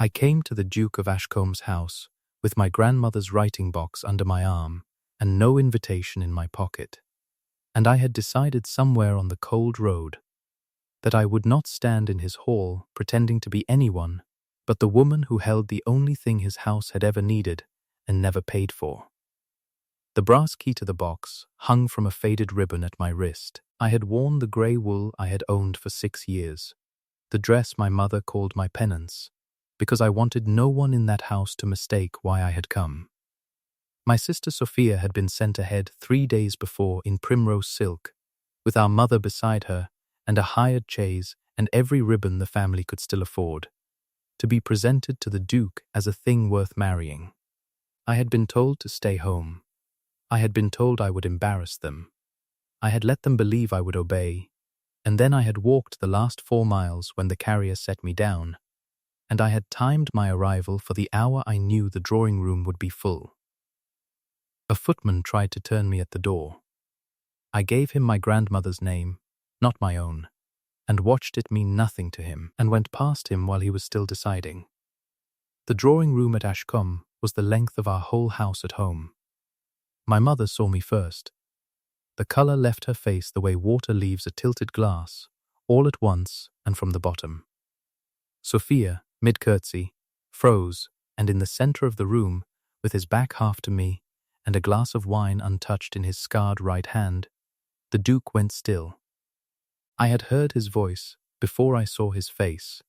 I came to the Duke of Ashcombe's house with my grandmother's writing box under my arm and no invitation in my pocket. And I had decided somewhere on the cold road that I would not stand in his hall pretending to be anyone but the woman who held the only thing his house had ever needed and never paid for. The brass key to the box hung from a faded ribbon at my wrist. I had worn the grey wool I had owned for 6 years, the dress my mother called my penance, because I wanted no one in that house to mistake why I had come. My sister Sophia had been sent ahead 3 days before in primrose silk, with our mother beside her and a hired chaise and every ribbon the family could still afford, to be presented to the Duke as a thing worth marrying. I had been told to stay home. I had been told I would embarrass them. I had let them believe I would obey, and then I had walked the last 4 miles when the carrier set me down, and I had timed my arrival for the hour I knew the drawing room would be full. A footman tried to turn me at the door. I gave him my grandmother's name, not my own, and watched it mean nothing to him, and went past him while he was still deciding. The drawing room at Ashcom was the length of our whole house at home. My mother saw me first. The colour left her face the way water leaves a tilted glass, all at once and from the bottom. Sophia, mid-curtsy, froze, and in the centre of the room, with his back half to me, and a glass of wine untouched in his scarred right hand, the Duke went still. I had heard his voice before I saw his face,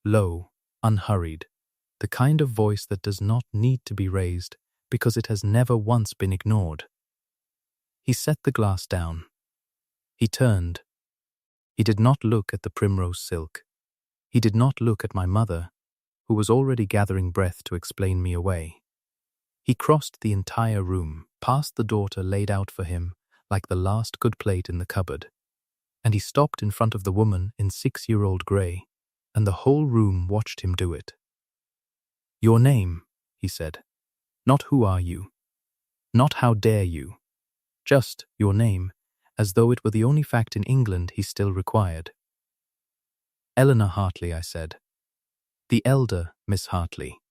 low, unhurried, the kind of voice that does not need to be raised because it has never once been ignored. He set the glass down. He turned. He did not look at the primrose silk. He did not look at my mother, who was already gathering breath to explain me away. He crossed the entire room, past the daughter laid out for him like the last good plate in the cupboard, and he stopped in front of the woman in 6-year-old grey, and the whole room watched him do it. "Your name," he said. "Not who are you. Not how dare you. Just your name, as though it were the only fact in England he still required." "Eleanor Hartley," I said. "The elder Miss Hartley.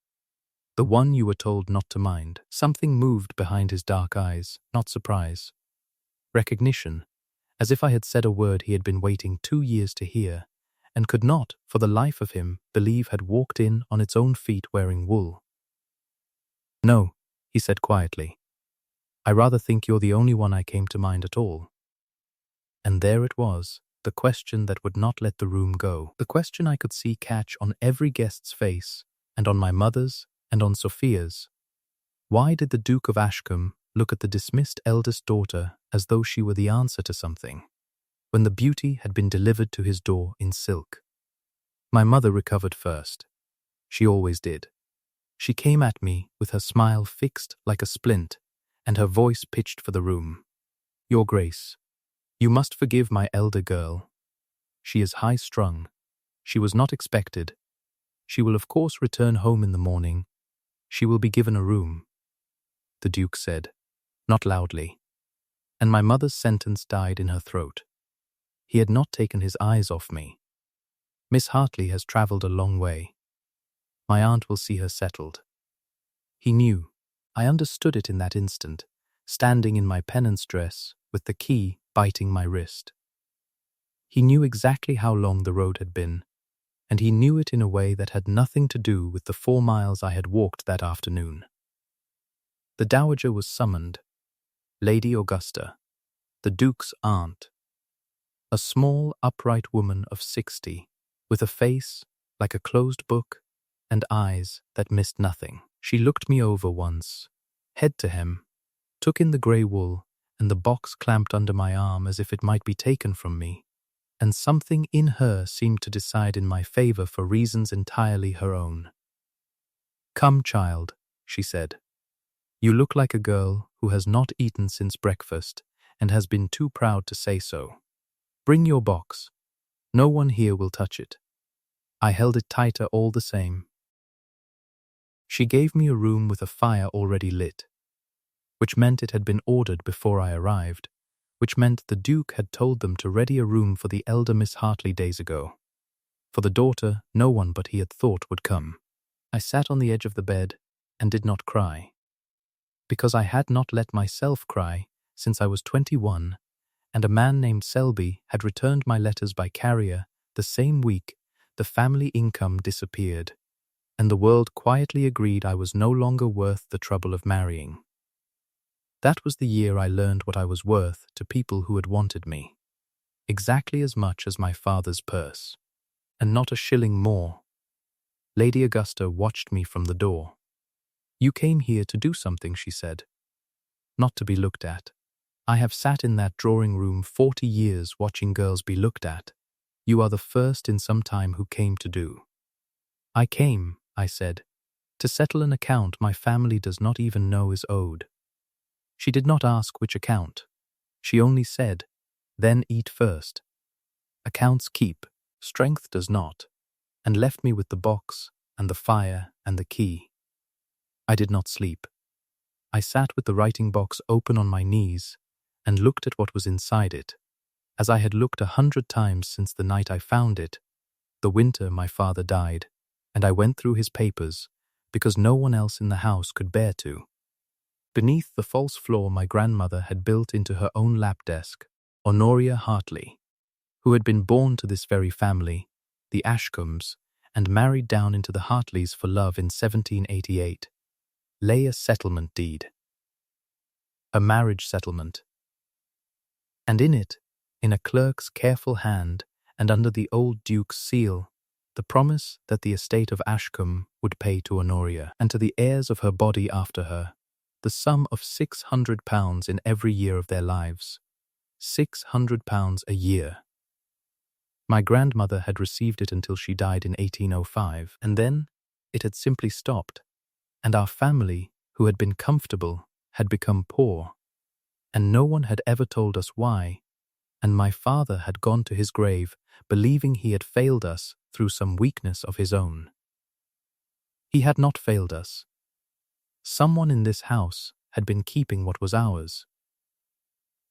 The one you were told not to mind." Something moved behind his dark eyes, not surprise. Recognition, as if I had said a word he had been waiting 2 years to hear, and could not, for the life of him, believe had walked in on its own feet wearing wool. "No," he said quietly. "I rather think you're the only one I came to mind at all." And there it was, the question that would not let the room go. The question I could see catch on every guest's face, and on my mother's, and on Sophia's. Why did the Duke of Ashcombe look at the dismissed eldest daughter as though she were the answer to something, when the beauty had been delivered to his door in silk? My mother recovered first. She always did. She came at me with her smile fixed like a splint, and her voice pitched for the room. "Your Grace, you must forgive my elder girl. She is high-strung. She was not expected. She will of course return home in the morning. She will be given a room," the Duke said, not loudly, and my mother's sentence died in her throat. He had not taken his eyes off me. "Miss Hartley has travelled a long way. My aunt will see her settled." He knew. I understood it in that instant, standing in my penance dress with the key biting my wrist. He knew exactly how long the road had been, and he knew it in a way that had nothing to do with the 4 miles I had walked that afternoon. The Dowager was summoned, Lady Augusta, the Duke's aunt, a small, upright woman of 60, with a face like a closed book and eyes that missed nothing. She looked me over once, head to hem, took in the grey wool and the box clamped under my arm as if it might be taken from me, and something in her seemed to decide in my favour for reasons entirely her own. "Come, child," she said. "You look like a girl who has not eaten since breakfast and has been too proud to say so. Bring your box. No one here will touch it." I held it tighter all the same. She gave me a room with a fire already lit, which meant it had been ordered before I arrived, which meant the Duke had told them to ready a room for the elder Miss Hartley days ago. For the daughter, no one but he had thought would come. I sat on the edge of the bed and did not cry, because I had not let myself cry since I was 21, and a man named Selby had returned my letters by carrier the same week the family income disappeared, and the world quietly agreed I was no longer worth the trouble of marrying. That was the year I learned what I was worth to people who had wanted me, exactly as much as my father's purse, and not a shilling more. Lady Augusta watched me from the door. "You came here to do something," she said. "Not to be looked at. I have sat in that drawing room 40 years watching girls be looked at. You are the first in some time who came to do." "I came," I said, "to settle an account my family does not even know is owed." She did not ask which account. She only said, "Then eat first. Accounts keep, strength does not," and left me with the box and the fire and the key. I did not sleep. I sat with the writing box open on my knees and looked at what was inside it, as I had looked 100 times since the night I found it, the winter my father died, and I went through his papers because no one else in the house could bear to. Beneath the false floor my grandmother had built into her own lap desk, Honoria Hartley, who had been born to this very family, the Ashcombes, and married down into the Hartleys for love in 1788, lay a settlement deed. A marriage settlement. And in it, in a clerk's careful hand and under the old Duke's seal, the promise that the estate of Ashcom would pay to Honoria and to the heirs of her body after her the sum of £600 in every year of their lives. £600 a year. My grandmother had received it until she died in 1805, and then it had simply stopped, and our family, who had been comfortable, had become poor, and no one had ever told us why, and my father had gone to his grave believing he had failed us through some weakness of his own. He had not failed us. Someone in this house had been keeping what was ours.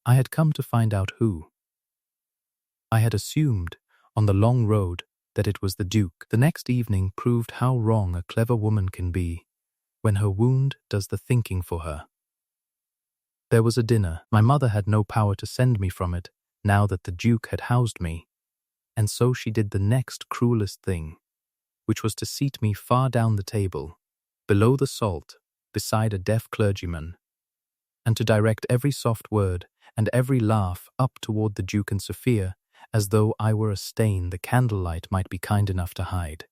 I had come to find out who. I had assumed, on the long road, that it was the Duke. The next evening proved how wrong a clever woman can be when her wound does the thinking for her. There was a dinner. My mother had no power to send me from it, now that the Duke had housed me, and so she did the next cruelest thing, which was to seat me far down the table, below the salt, beside a deaf clergyman, and to direct every soft word and every laugh up toward the Duke and Sophia, as though I were a stain the candlelight might be kind enough to hide.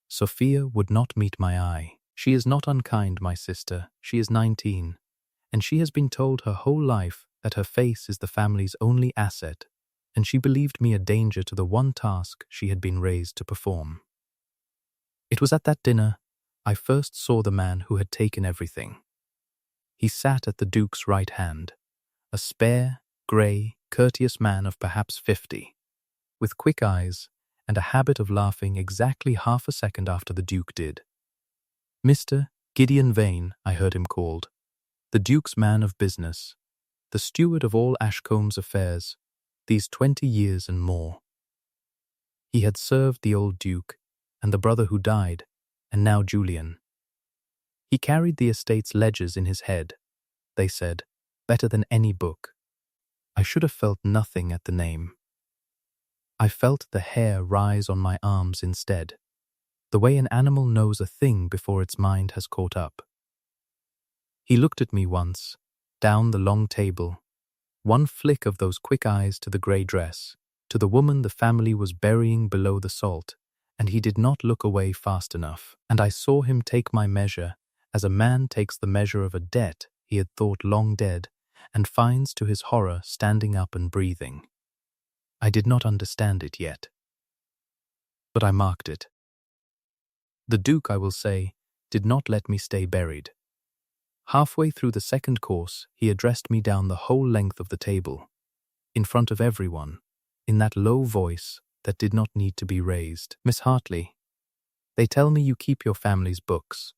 Sophia would not meet my eye. She is not unkind, my sister. She is 19, and she has been told her whole life that her face is the family's only asset, and she believed me a danger to the one task she had been raised to perform. It was at that dinner I first saw the man who had taken everything. He sat at the Duke's right hand, a spare, grey, courteous man of perhaps 50, with quick eyes and a habit of laughing exactly half a second after the Duke did. Mr. Gideon Vane, I heard him called, the Duke's man of business, the steward of all Ashcombe's affairs, these 20 years and more. He had served the old Duke and the brother who died, and now Julian. He carried the estate's ledgers in his head, they said, better than any book. I should have felt nothing at the name. I felt the hair rise on my arms instead, the way an animal knows a thing before its mind has caught up. He looked at me once, down the long table, one flick of those quick eyes to the grey dress, to the woman the family was burying below the salt, and he did not look away fast enough, and I saw him take my measure as a man takes the measure of a debt he had thought long dead, and finds to his horror standing up and breathing. I did not understand it yet, but I marked it. The Duke, I will say, did not let me stay buried. Halfway through the second course, he addressed me down the whole length of the table, in front of everyone, in that low voice that did not need to be raised. "Miss Hartley, they tell me you keep your family's books."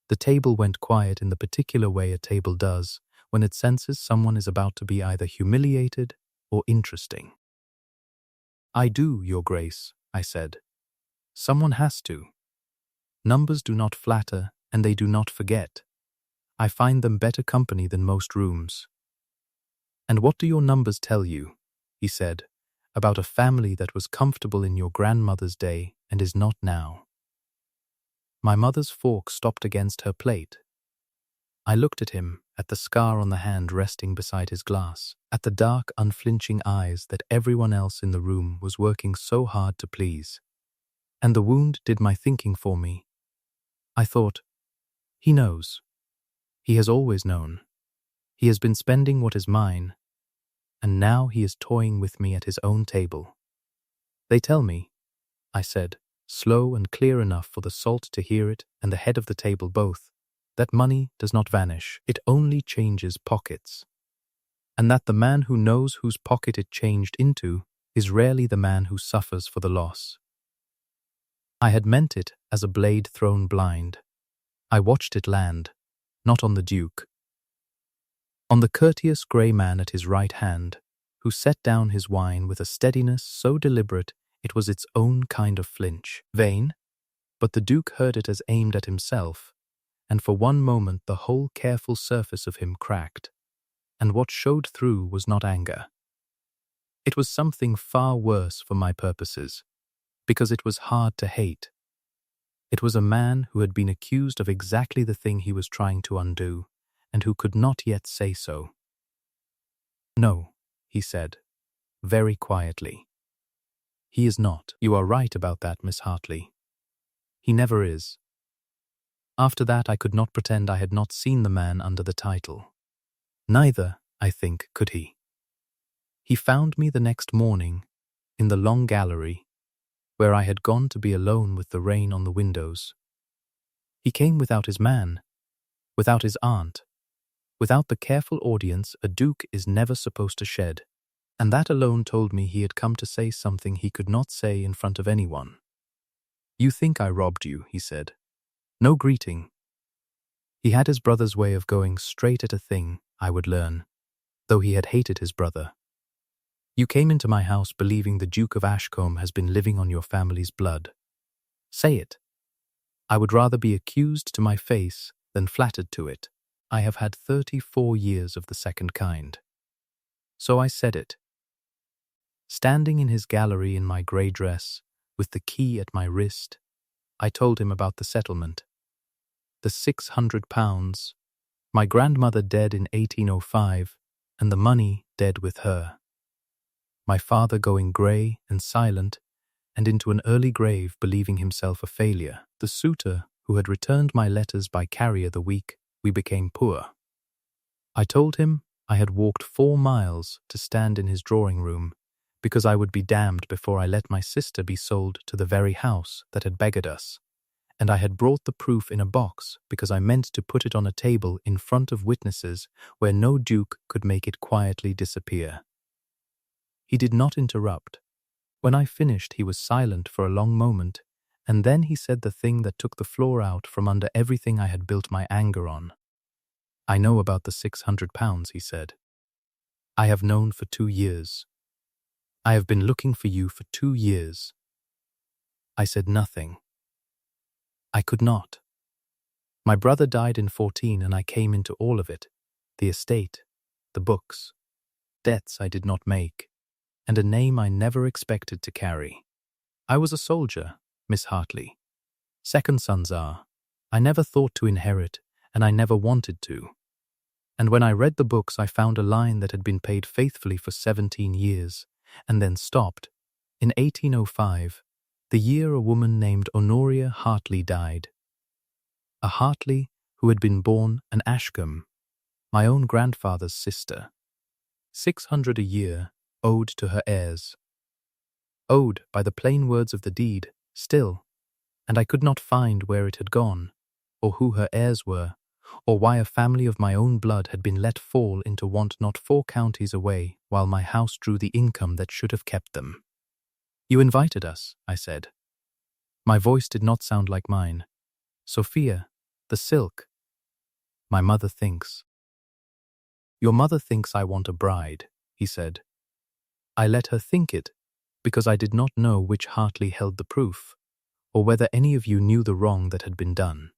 The table went quiet in the particular way a table does when it senses someone is about to be either humiliated or interesting. "I do, Your Grace," I said. "Someone has to." Numbers do not flatter, and they do not forget. I find them better company than most rooms. And what do your numbers tell you, he said, about a family that was comfortable in your grandmother's day and is not now? My mother's fork stopped against her plate. I looked at him, at the scar on the hand resting beside his glass, at the dark, unflinching eyes that everyone else in the room was working so hard to please. And the wound did my thinking for me. I thought, he knows. He has always known. He has been spending what is mine, and now he is toying with me at his own table. They tell me, I said, slow and clear enough for the salt to hear it and the head of the table both, that money does not vanish, it only changes pockets. And that the man who knows whose pocket it changed into is rarely the man who suffers for the loss. I had meant it as a blade thrown blind. I watched it land, not on the Duke. On the courteous grey man at his right hand, who set down his wine with a steadiness so deliberate it was its own kind of flinch. Vain, but the Duke heard it as aimed at himself, and for one moment the whole careful surface of him cracked, and what showed through was not anger. It was something far worse for my purposes, because it was hard to hate. It was a man who had been accused of exactly the thing he was trying to undo, and who could not yet say so. No, he said, very quietly. He is not. You are right about that, Miss Hartley. He never is. After that I could not pretend I had not seen the man under the title. Neither, I think, could he. He found me the next morning, in the long gallery, where I had gone to be alone with the rain on the windows. He came without his man, without his aunt, without the careful audience a duke is never supposed to shed, and that alone told me he had come to say something he could not say in front of anyone. You think I robbed you, he said. No greeting. He had his brother's way of going straight at a thing I would learn, though he had hated his brother. You came into my house believing the Duke of Ashcombe has been living on your family's blood. Say it. I would rather be accused to my face than flattered to it. I have had 34 years of the second kind. So I said it. Standing in his gallery in my grey dress, with the key at my wrist, I told him about the settlement. The £600, my grandmother dead in 1805, and the money dead with her. My father going grey and silent, and into an early grave believing himself a failure. The suitor who had returned my letters by carrier the week we became poor. I told him I had walked 4 miles to stand in his drawing room, because I would be damned before I let my sister be sold to the very house that had beggared us, and I had brought the proof in a box because I meant to put it on a table in front of witnesses where no duke could make it quietly disappear. He did not interrupt. When I finished, he was silent for a long moment, and then he said the thing that took the floor out from under everything I had built my anger on. I know about the £600, he said. I have known for 2 years. I have been looking for you for 2 years. I said nothing. I could not. My brother died in 14 and I came into all of it, the estate, the books, debts I did not make, and a name I never expected to carry. I was a soldier, Miss Hartley. Second sons are. I never thought to inherit, and I never wanted to. And when I read the books I found a line that had been paid faithfully for 17 years, and then stopped. In 1805, the year a woman named Honoria Hartley died. A Hartley who had been born an Ashcom, my own grandfather's sister. 600 a year, owed to her heirs. Owed by the plain words of the deed, still, and I could not find where it had gone, or who her heirs were, or why a family of my own blood had been let fall into want not 4 counties away while my house drew the income that should have kept them. You invited us, I said. My voice did not sound like mine. Sophia, the silk. My mother thinks. Your mother thinks I want a bride, he said. I let her think it, because I did not know which Hartley held the proof, or whether any of you knew the wrong that had been done.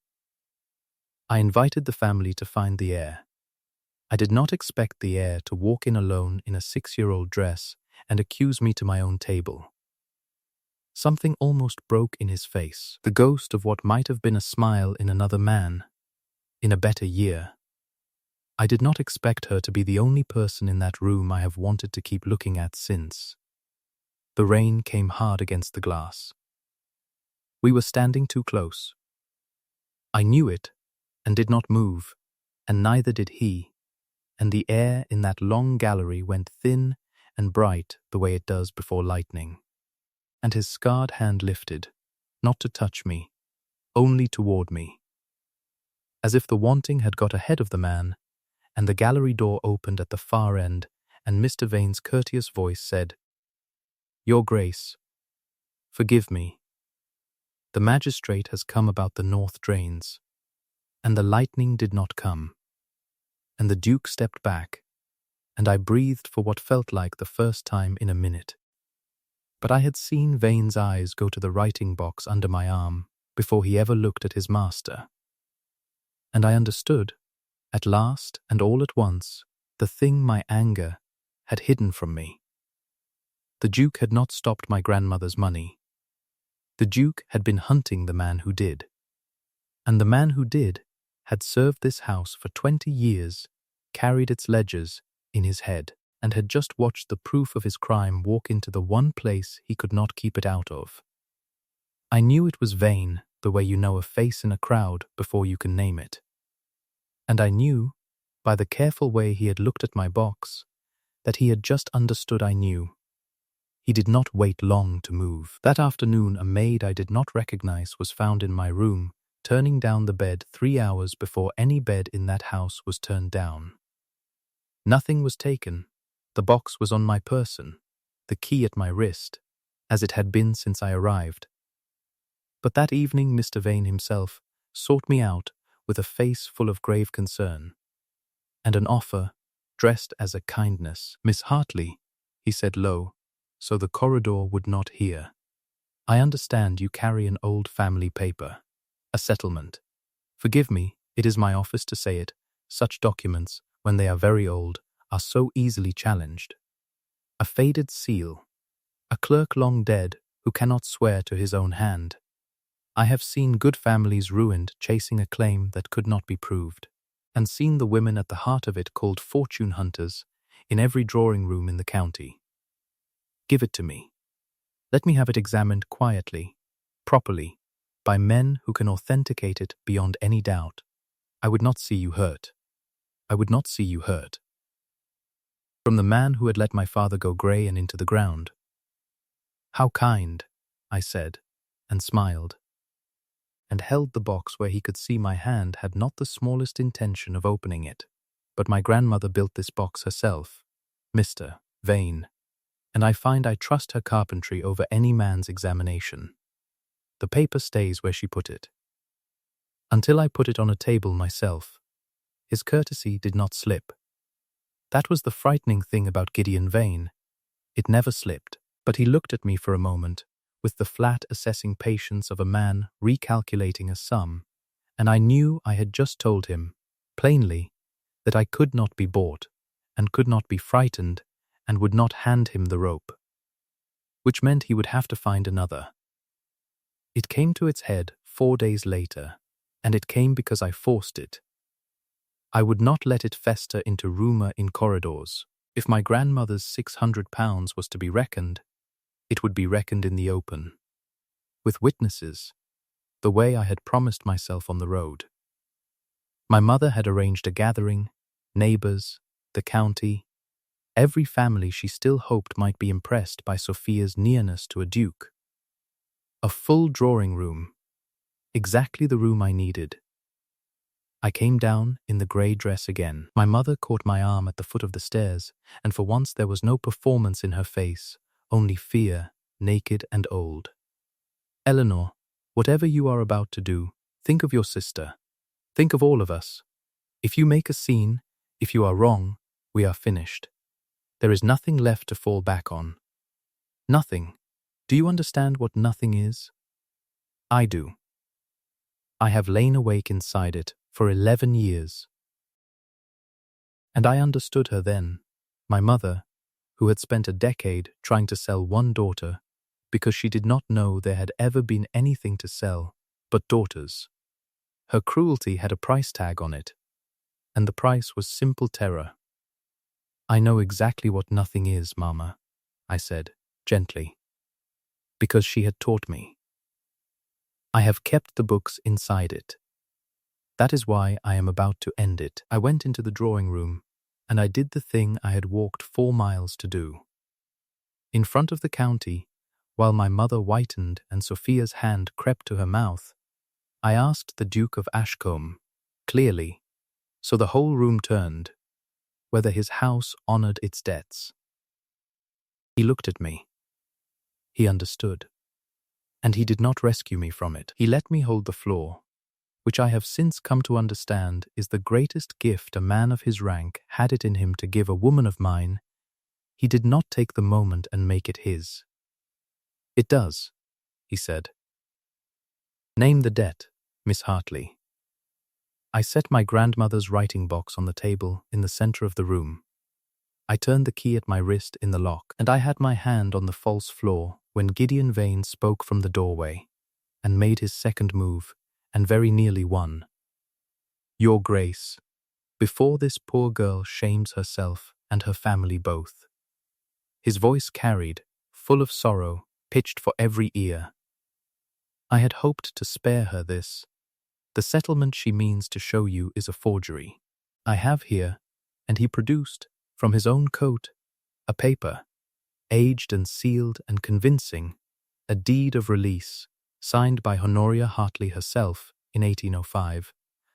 I invited the family to find the heir. I did not expect the heir to walk in alone in a 6-year-old dress and accuse me to my own table. Something almost broke in his face, the ghost of what might have been a smile in another man, in a better year. I did not expect her to be the only person in that room I have wanted to keep looking at since. The rain came hard against the glass. We were standing too close. I knew it and did not move, and neither did he, and the air in that long gallery went thin and bright the way it does before lightning. And his scarred hand lifted, not to touch me, only toward me. As if the wanting had got ahead of the man, and the gallery door opened at the far end, and Mr. Vane's courteous voice said, "Your Grace, forgive me. The magistrate has come about the north drains, and the lightning did not come." And the Duke stepped back, and I breathed for what felt like the first time in a minute. But I had seen Vane's eyes go to the writing box under my arm before he ever looked at his master. And I understood, at last and all at once, the thing my anger had hidden from me. The Duke had not stopped my grandmother's money. The Duke had been hunting the man who did. And the man who did had served this house for 20 years, carried its ledgers in his head, and had just watched the proof of his crime walk into the one place he could not keep it out of. I knew it was Vane, the way you know a face in a crowd before you can name it. And I knew, by the careful way he had looked at my box, that he had just understood I knew. He did not wait long to move. That afternoon a maid I did not recognize was found in my room, turning down the bed 3 hours before any bed in that house was turned down. Nothing was taken. The box was on my person, the key at my wrist, as it had been since I arrived. But that evening Mr. Vane himself sought me out with a face full of grave concern, and an offer dressed as a kindness. "Miss Hartley," he said low, so the corridor would not hear, "I understand you carry an old family paper, a settlement. Forgive me, it is my office to say it. Such documents, when they are very old, are so easily challenged. A faded seal, a clerk long dead who cannot swear to his own hand. I have seen good families ruined chasing a claim that could not be proved, and seen the women at the heart of it called fortune hunters in every drawing room in the county. Give it to me. Let me have it examined quietly, properly, by men who can authenticate it beyond any doubt. I would not see you hurt. I would not see you hurt." From the man who had let my father go grey and into the ground. "How kind," I said, and smiled, and held the box where he could see my hand had not the smallest intention of opening it. But my grandmother built this box herself, Mr. Vane, and I find I trust her carpentry over any man's examination. The paper stays where she put it. Until I put it on a table myself, his courtesy did not slip. That was the frightening thing about Gideon Vane. It never slipped, but he looked at me for a moment, with the flat assessing patience of a man recalculating a sum, and I knew I had just told him, plainly, that I could not be bought, and could not be frightened, and would not hand him the rope. Which meant he would have to find another. It came to its head 4 days later, and it came because I forced it. I would not let it fester into rumour in corridors. If my grandmother's £600 was to be reckoned, it would be reckoned in the open, with witnesses, the way I had promised myself on the road. My mother had arranged a gathering, neighbours, the county, every family she still hoped might be impressed by Sophia's nearness to a duke. A full drawing room, exactly the room I needed. I came down in the grey dress again. My mother caught my arm at the foot of the stairs, and for once there was no performance in her face, only fear, naked and old. "Eleanor, whatever you are about to do, think of your sister. Think of all of us. If you make a scene, if you are wrong, we are finished. There is nothing left to fall back on. Nothing. Do you understand what nothing is? I do. I have lain awake inside it for 11 years. And I understood her then, my mother, who had spent a decade trying to sell one daughter because she did not know there had ever been anything to sell but daughters. Her cruelty had a price tag on it, and the price was simple terror. I know exactly what nothing is, Mama, I said, gently, because she had taught me. I have kept the books inside it. That is why I am about to end it. I went into the drawing room, and I did the thing I had walked 4 miles to do. In front of the county, while my mother whitened and Sophia's hand crept to her mouth, I asked the Duke of Ashcombe, clearly, so the whole room turned, whether his house honored its debts. He looked at me. He understood. And he did not rescue me from it. He let me hold the floor, which I have since come to understand is the greatest gift a man of his rank had it in him to give a woman of mine. He did not take the moment and make it his. It does, he said. Name the debt, Miss Hartley. I set my grandmother's writing box on the table in the center of the room. I turned the key at my wrist in the lock, and I had my hand on the false floor when Gideon Vane spoke from the doorway and made his second move, and very nearly won. Your Grace, before this poor girl shames herself and her family both. His voice carried, full of sorrow, pitched for every ear. I had hoped to spare her this. The settlement she means to show you is a forgery. I have here, and he produced, from his own coat, a paper, aged and sealed and convincing, a deed of release, signed by Honoria Hartley herself in 1805,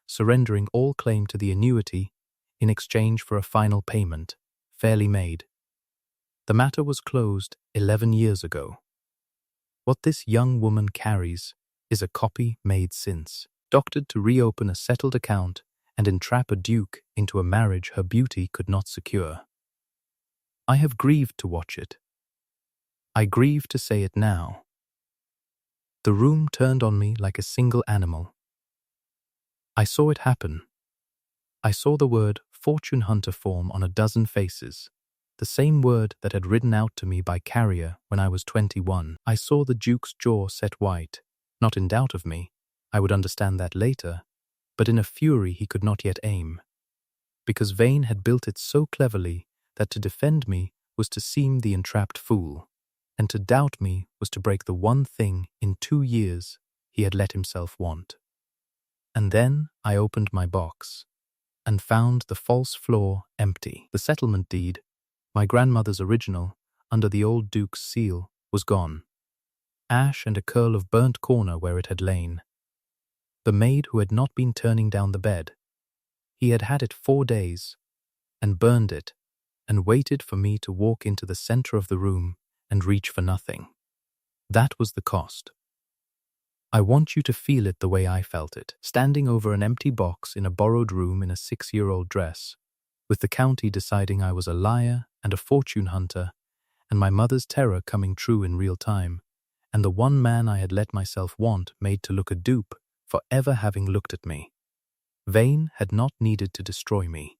surrendering all claim to the annuity in exchange for a final payment, fairly made. The matter was closed 11 years ago. What this young woman carries is a copy made since, doctored to reopen a settled account and entrap a duke into a marriage her beauty could not secure. I have grieved to watch it. I grieve to say it now. The room turned on me like a single animal. I saw it happen. I saw the word fortune hunter form on a dozen faces, the same word that had ridden out to me by carrier when I was 21. I saw the Duke's jaw set white, not in doubt of me, I would understand that later, but in a fury he could not yet aim, because Vane had built it so cleverly that to defend me was to seem the entrapped fool, and to doubt me was to break the one thing in 2 years he had let himself want. And then I opened my box, and found the false floor empty. The settlement deed, my grandmother's original, under the old Duke's seal, was gone. Ash and a curl of burnt corner where it had lain. The maid who had not been turning down the bed. He had had it 4 days, and burned it, and waited for me to walk into the center of the room and reach for nothing. That was the cost. I want you to feel it the way I felt it, standing over an empty box in a borrowed room in a 6-year-old dress, with the county deciding I was a liar and a fortune hunter, and my mother's terror coming true in real time, and the one man I had let myself want made to look a dupe for ever having looked at me. Vane had not needed to destroy me.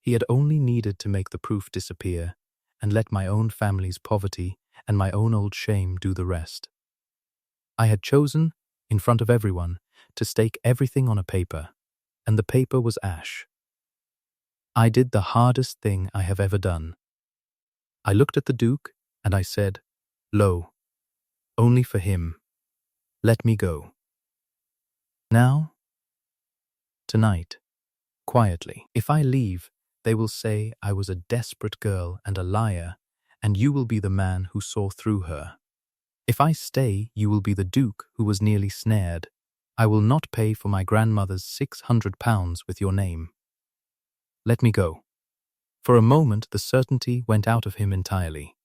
He had only needed to make the proof disappear and let my own family's poverty and my own old shame do the rest. I had chosen, in front of everyone, to stake everything on a paper, and the paper was ash. I did the hardest thing I have ever done. I looked at the Duke, and I said, "Lo, only for him. Let me go. Now? Tonight. Quietly. If I leave, they will say I was a desperate girl and a liar, and you will be the man who saw through her. If I stay, you will be the Duke who was nearly snared. I will not pay for my grandmother's £600 with your name. Let me go." For a moment the certainty went out of him entirely.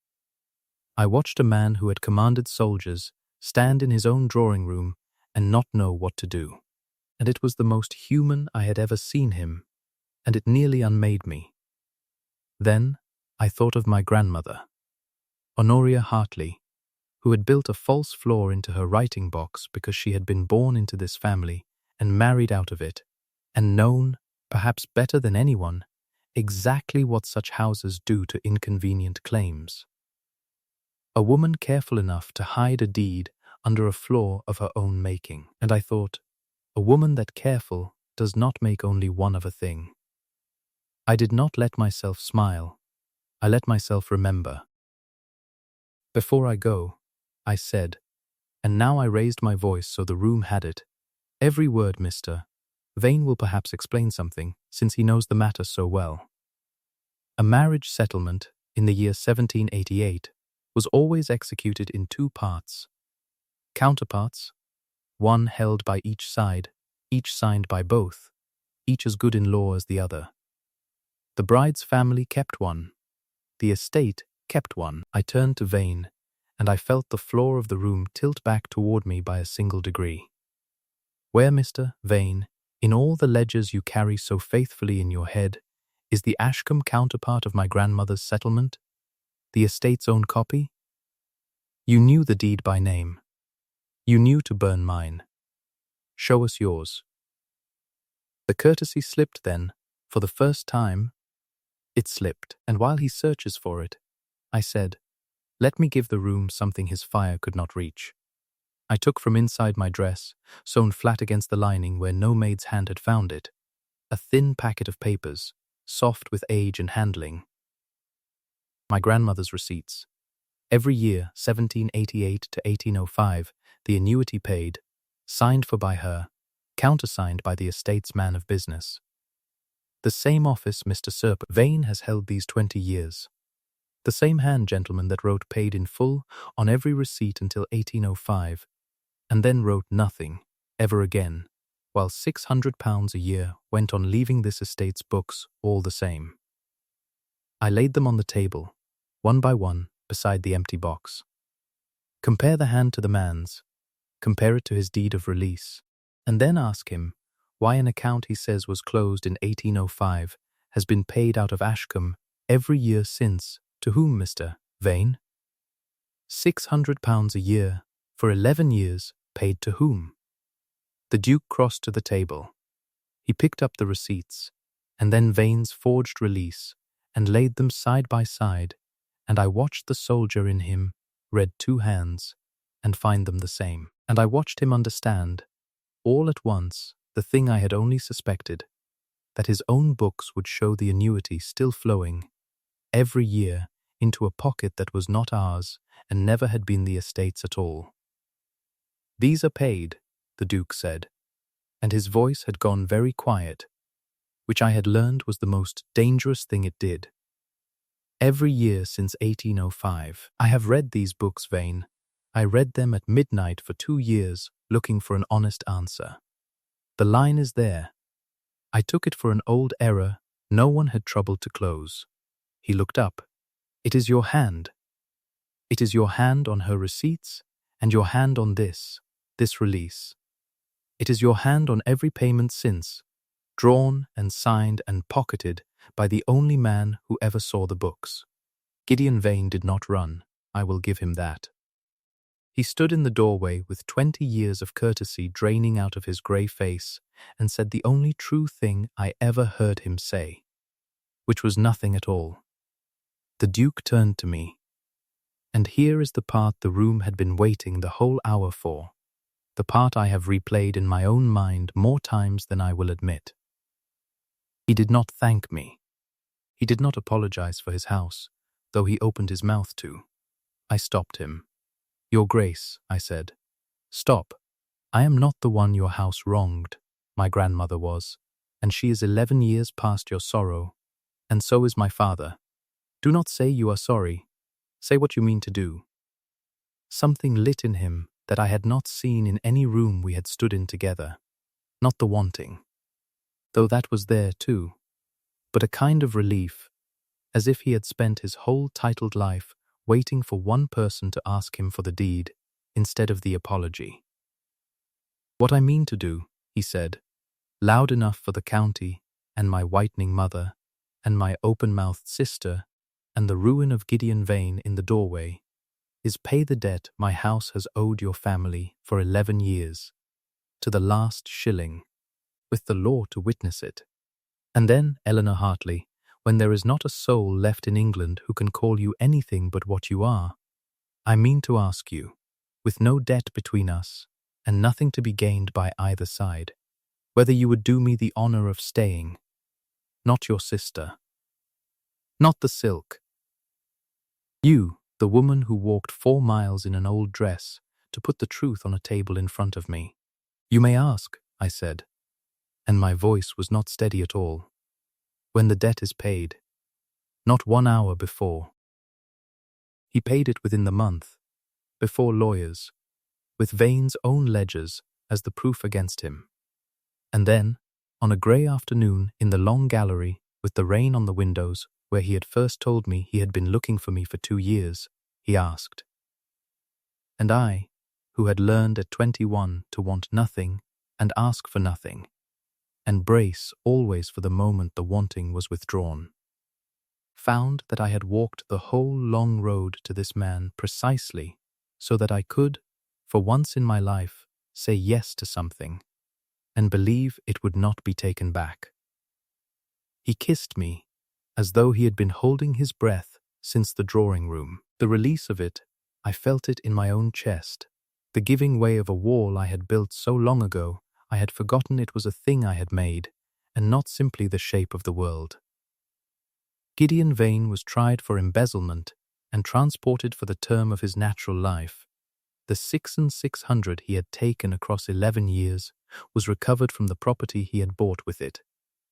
I watched a man who had commanded soldiers stand in his own drawing room and not know what to do. And it was the most human I had ever seen him, and it nearly unmade me. Then I thought of my grandmother, Honoria Hartley, who had built a false floor into her writing box because she had been born into this family and married out of it, and known, perhaps better than anyone, exactly what such houses do to inconvenient claims. A woman careful enough to hide a deed under a floor of her own making, and I thought, a woman that careful does not make only one of a thing. I did not let myself smile. I let myself remember. Before I go, I said, and now I raised my voice so the room had it, every word, Mr. Vane will perhaps explain something, since he knows the matter so well. A marriage settlement in the year 1788 was always executed in two parts. Counterparts, one held by each side, each signed by both, each as good in law as the other. The bride's family kept one. The estate kept one. I turned to Vane, and I felt the floor of the room tilt back toward me by a single degree. Where, Mr. Vane, in all the ledgers you carry so faithfully in your head, is the Ashcom counterpart of my grandmother's settlement? The estate's own copy? You knew the deed by name. You knew to burn mine. Show us yours. The courtesy slipped then, for the first time. It slipped, and while he searches for it, I said, let me give the room something his fire could not reach. I took from inside my dress, sewn flat against the lining where no maid's hand had found it, a thin packet of papers, soft with age and handling. My grandmother's receipts. Every year, 1788 to 1805, the annuity paid, signed for by her, countersigned by the estate's man of business. The same office Mr. Sir Vane has held these 20 years. The same hand, gentleman, that wrote paid in full on every receipt until 1805, and then wrote nothing, ever again, while £600 a year went on leaving this estate's books all the same. I laid them on the table, one by one, beside the empty box. Compare the hand to the man's, compare it to his deed of release, and then ask him why an account he says was closed in 1805 has been paid out of Ashcom every year since. To whom, Mr. Vane? £600 a year, for 11 years, paid to whom? The Duke crossed to the table. He picked up the receipts, and then Vane's forged release, and laid them side by side, and I watched the soldier in him read two hands, and find them the same. And I watched him understand, all at once, the thing I had only suspected, that his own books would show the annuity still flowing, every year, into a pocket that was not ours and never had been the estate's at all. These are paid, the Duke said, and his voice had gone very quiet, which I had learned was the most dangerous thing it did. Every year since 1805, I have read these books, Vane. I read them at midnight for 2 years, looking for an honest answer. The line is there. I took it for an old error no one had troubled to close. He looked up. It is your hand. It is your hand on her receipts, and your hand on this release. It is your hand on every payment since, drawn and signed and pocketed by the only man who ever saw the books. Gideon Vane did not run, I will give him that. He stood in the doorway with 20 years of courtesy draining out of his grey face and said the only true thing I ever heard him say, which was nothing at all. The Duke turned to me, and here is the part the room had been waiting the whole hour for, the part I have replayed in my own mind more times than I will admit. He did not thank me. He did not apologize for his house, though he opened his mouth to. I stopped him. Your Grace, I said. Stop. I am not the one your house wronged. My grandmother was, and she is 11 years past your sorrow, and so is my father. Do not say you are sorry. Say what you mean to do. Something lit in him that I had not seen in any room we had stood in together. Not the wanting, though that was there too, but a kind of relief, as if he had spent his whole titled life waiting for one person to ask him for the deed, instead of the apology. What I mean to do, he said, loud enough for the county, and my whitening mother, and my open-mouthed sister, and the ruin of Gideon Vane in the doorway, is pay the debt my house has owed your family for 11 years, to the last shilling, with the law to witness it. And then, Eleanor Hartley, when there is not a soul left in England who can call you anything but what you are, I mean to ask you, with no debt between us, and nothing to be gained by either side, whether you would do me the honor of staying, not your sister, not the silk. You, the woman who walked 4 miles in an old dress to put the truth on a table in front of me. You may ask, I said, and my voice was not steady at all. When the debt is paid, not 1 hour before. He paid it within the month, before lawyers, with Vane's own ledgers as the proof against him. And then, on a grey afternoon in the long gallery with the rain on the windows, where he had first told me he had been looking for me for 2 years, he asked. And I, who had learned at 21 to want nothing and ask for nothing, and brace always for the moment the wanting was withdrawn, found that I had walked the whole long road to this man precisely so that I could, for once in my life, say yes to something, and believe it would not be taken back. He kissed me, as though he had been holding his breath since the drawing room. The release of it, I felt it in my own chest. The giving way of a wall I had built so long ago, I had forgotten it was a thing I had made, and not simply the shape of the world. Gideon Vane was tried for embezzlement and transported for the term of his natural life. The 6,600 he had taken across 11 years was recovered from the property he had bought with it,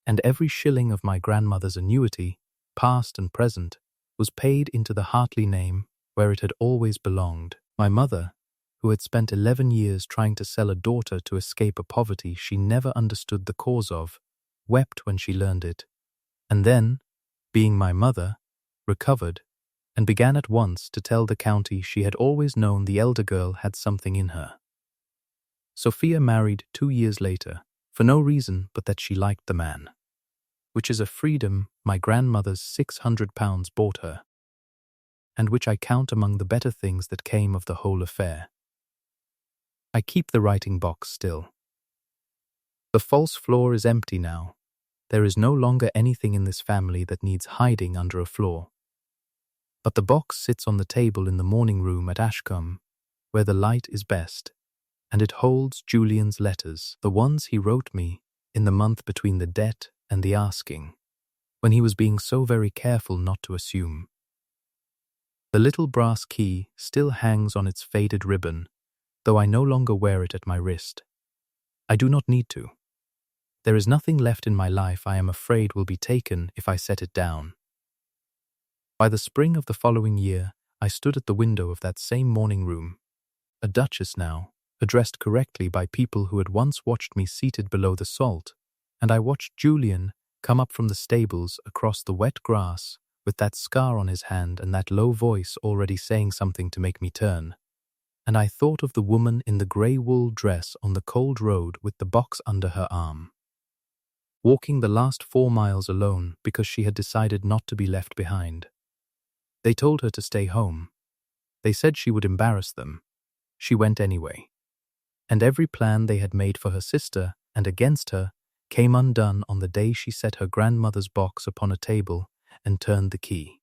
and every shilling of my grandmother's annuity, past and present, was paid into the Hartley name where it had always belonged. My mother, who had spent 11 years trying to sell a daughter to escape a poverty she never understood the cause of, wept when she learned it, and then, being my mother, recovered, and began at once to tell the county she had always known the elder girl had something in her. Sophia married 2 years later, for no reason but that she liked the man, which is a freedom my grandmother's £600 bought her, and which I count among the better things that came of the whole affair. I keep the writing box still. The false floor is empty now. There is no longer anything in this family that needs hiding under a floor. But the box sits on the table in the morning room at Ashcom, where the light is best, and it holds Julian's letters, the ones he wrote me in the month between the debt and the asking, when he was being so very careful not to assume. The little brass key still hangs on its faded ribbon, though I no longer wear it at my wrist. I do not need to. There is nothing left in my life I am afraid will be taken if I set it down. By the spring of the following year, I stood at the window of that same morning room, a duchess now, addressed correctly by people who had once watched me seated below the salt, and I watched Julian come up from the stables across the wet grass with that scar on his hand and that low voice already saying something to make me turn. And I thought of the woman in the grey wool dress on the cold road with the box under her arm, walking the last 4 miles alone because she had decided not to be left behind. They told her to stay home. They said she would embarrass them. She went anyway. And every plan they had made for her sister and against her came undone on the day she set her grandmother's box upon a table and turned the key.